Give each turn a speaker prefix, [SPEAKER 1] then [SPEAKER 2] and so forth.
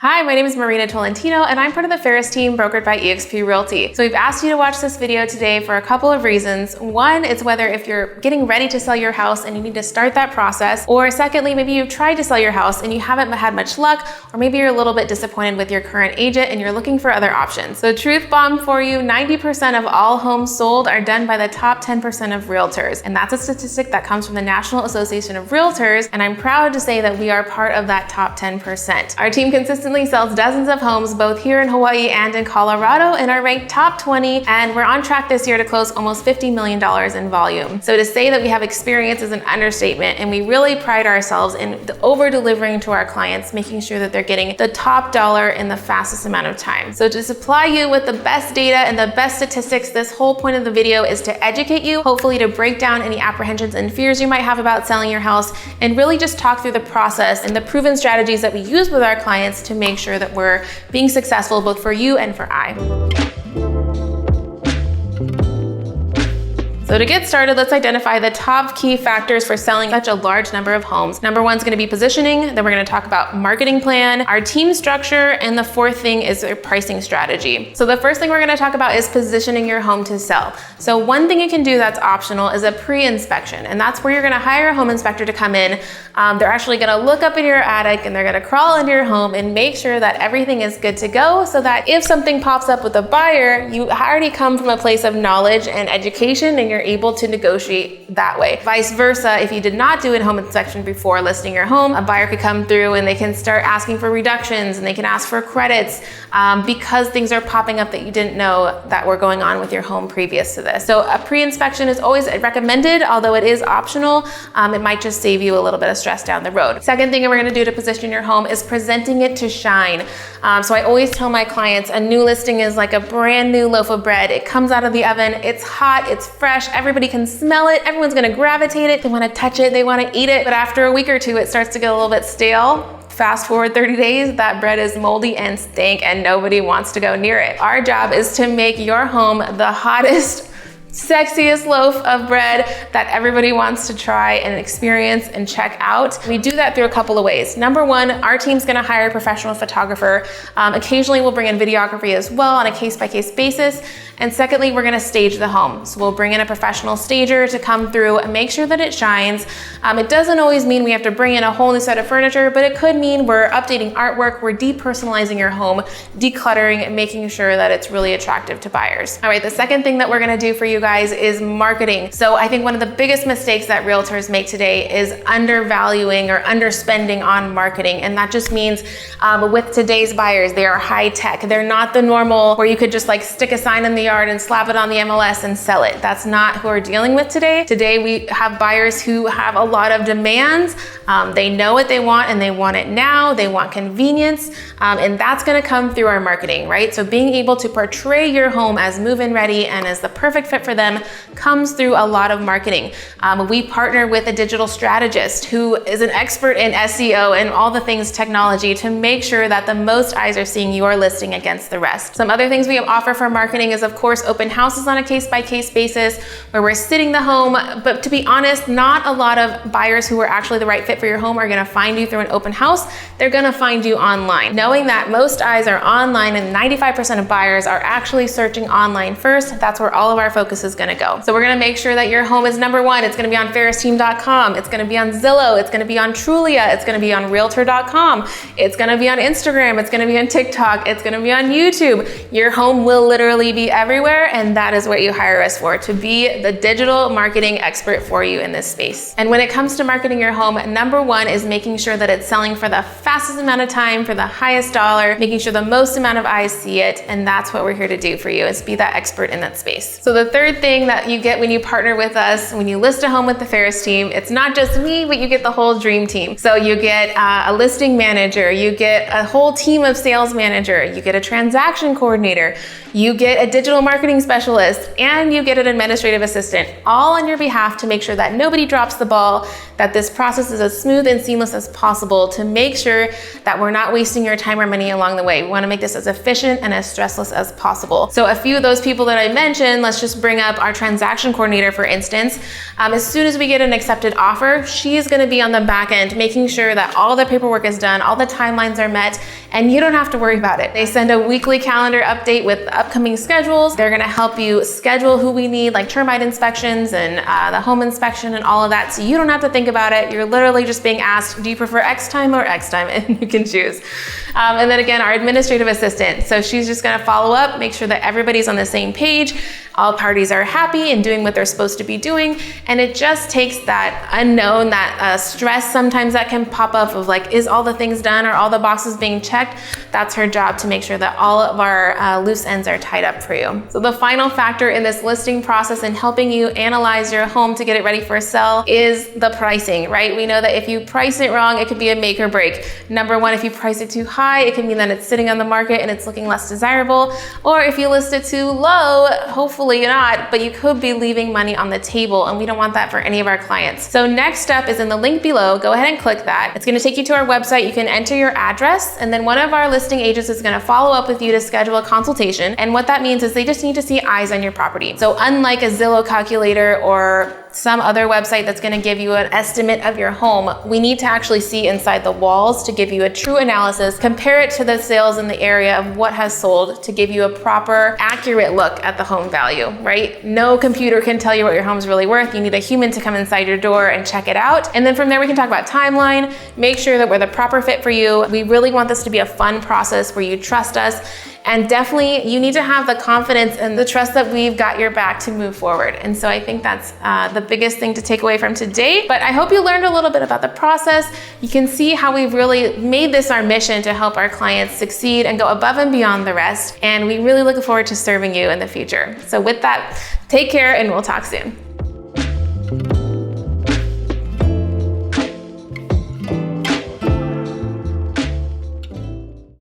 [SPEAKER 1] Hi, my name is Marina Tolentino, and I'm part of the Ferris team brokered by eXp Realty. So we've asked you to watch this video today for a couple of reasons. One, it's whether if you're getting ready to sell your house and you need to start that process, or secondly, maybe you've tried to sell your house and you haven't had much luck, or maybe you're a little bit disappointed with your current agent and you're looking for other options. So truth bomb for you, 90% of all homes sold are done by the top 10% of realtors. And that's a statistic that comes from the National Association of Realtors, and I'm proud to say that we are part of that top 10%. Our team consistently sells dozens of homes both here in Hawaii and in Colorado and are ranked top 20, and we're on track this year to close almost $50 million in volume. So to say that we have experience is an understatement, and we really pride ourselves in over-delivering to our clients, making sure that they're getting the top dollar in the fastest amount of time. So to supply you with the best data and the best statistics, this whole point of the video is to educate you, hopefully to break down any apprehensions and fears you might have about selling your house, and really just talk through the process and the proven strategies that we use with our clients to make sure that we're being successful both for you and for I. So to get started, let's identify the top key factors for selling such a large number of homes. Number one is going to be positioning. Then we're going to talk about marketing plan, our team structure, and the fourth thing is a pricing strategy. So the first thing we're going to talk about is positioning your home to sell. So one thing you can do that's optional is a pre-inspection, and that's where you're going to hire a home inspector to come in. They're actually going to look up in your attic and they're going to crawl into your home and make sure that everything is good to go, so that if something pops up with a buyer, you already come from a place of knowledge and education, and you're able to negotiate that way. Vice versa, if you did not do a home inspection before listing your home, a buyer could come through and they can start asking for reductions and they can ask for credits because things are popping up that you didn't know that were going on with your home previous to this. So a pre-inspection is always recommended, although it is optional. It might just save you a little bit of stress down the road. Second thing we're going to do to position your home is presenting it to shine. So I always tell my clients a new listing is like a brand new loaf of bread. It comes out of the oven, it's hot, it's fresh, everybody can smell it, everyone's going to gravitate it, they want to touch it, they want to eat it, but after a week or two it starts to get a little bit stale. Fast forward 30 days, that bread is moldy and stank and nobody wants to go near it. Our job is to make your home the hottest, sexiest loaf of bread that everybody wants to try and experience and check out. We do that through a couple of ways. Number one, our team's gonna hire a professional photographer. Occasionally we'll bring in videography as well on a case-by-case basis. And secondly, we're gonna stage the home. So we'll bring in a professional stager to come through and make sure that it shines. It doesn't always mean we have to bring in a whole new set of furniture, but it could mean we're updating artwork, we're depersonalizing your home, decluttering, and making sure that it's really attractive to buyers. All right, the second thing that we're gonna do for you guys is marketing. So I think one of the biggest mistakes that realtors make today is undervaluing or underspending on marketing. And that just means with today's buyers, they are high tech. They're not the normal where you could just like stick a sign in the yard and slap it on the MLS and sell it. That's not who we're dealing with today. Today we have buyers who have a lot of demands. They know what they want and they want it now. They want convenience, and that's gonna come through our marketing, right? So being able to portray your home as move-in ready and as the perfect fit for them comes through a lot of marketing. We partner with a digital strategist who is an expert in SEO and all the things technology to make sure that the most eyes are seeing your listing against the rest. Some other things we offer for marketing is, of course, open houses on a case-by-case basis where we're sitting the home. But to be honest, not a lot of buyers who are actually the right fit for your home are gonna find you through an open house. They're gonna find you online. Knowing that most eyes are online and 95% of buyers are actually searching online first, that's where all of our focus is gonna go. So we're gonna make sure that your home is number one. It's gonna be on ferristeam.com. It's gonna be on Zillow. It's gonna be on Trulia. It's gonna be on realtor.com. It's gonna be on Instagram. It's gonna be on TikTok. It's gonna be on YouTube. Your home will literally be everywhere, and that is what you hire us for, to be the digital marketing expert for you in this space. And when it comes to marketing your home, number one is making sure that it's selling for the fastest amount of time, for the highest dollar, making sure the most amount of eyes see it, and that's what we're here to do for you, is be that expert in that space. So the third thing that you get when you partner with us, when you list a home with the Ferris team, it's not just me, but you get the whole dream team. So you get a listing manager, you get a whole team of sales manager, you get a transaction coordinator, you get a digital marketing specialist, and you get an administrative assistant, all on your behalf to make sure that nobody drops the ball, that this process is as smooth and seamless as possible, to make sure that we're not wasting your time or money along the way. We want to make this as efficient and as stressless as possible. So a few of those people that I mentioned, let's just bring bring up our transaction coordinator, for instance. As soon as we get an accepted offer, she's gonna be on the back end, making sure that all the paperwork is done, all the timelines are met, and you don't have to worry about it. They send a weekly calendar update with upcoming schedules. They're gonna help you schedule who we need, like termite inspections and the home inspection and all of that. So you don't have to think about it. You're literally just being asked, do you prefer X time or X time? And you can choose. And then again, our administrative assistant. So she's just gonna follow up, make sure that everybody's on the same page, all parties are happy and doing what they're supposed to be doing. And it just takes that unknown, that stress sometimes that can pop up of like, is all the things done? Are all the boxes being checked? That's her job, to make sure that all of our loose ends are tied up for you. So the final factor in this listing process and helping you analyze your home to get it ready for a sell is the pricing, right? We know that if you price it wrong, it could be a make or break. Number one, if you price it too high, it can mean that it's sitting on the market and it's looking less desirable. Or if you list it too low, hopefully not, but you could be leaving money on the table, and we don't want that for any of our clients. So next step is in the link below. Go ahead and click that. It's gonna take you to our website. You can enter your address, and then one of our listing agents is gonna follow up with you to schedule a consultation. And what that means is they just need to see eyes on your property. So unlike a Zillow calculator or some other website that's gonna give you an estimate of your home, we need to actually see inside the walls to give you a true analysis, compare it to the sales in the area of what has sold to give you a proper, accurate look at the home value, right? No computer can tell you what your home's really worth. You need a human to come inside your door and check it out. And then from there, we can talk about timeline, make sure that we're the proper fit for you. We really want this to be a fun process where you trust us. And definitely, you need to have the confidence and the trust that we've got your back to move forward. And so I think that's the biggest thing to take away from today. But I hope you learned a little bit about the process. You can see how we've really made this our mission to help our clients succeed and go above and beyond the rest. And we really look forward to serving you in the future. So with that, take care and we'll talk soon.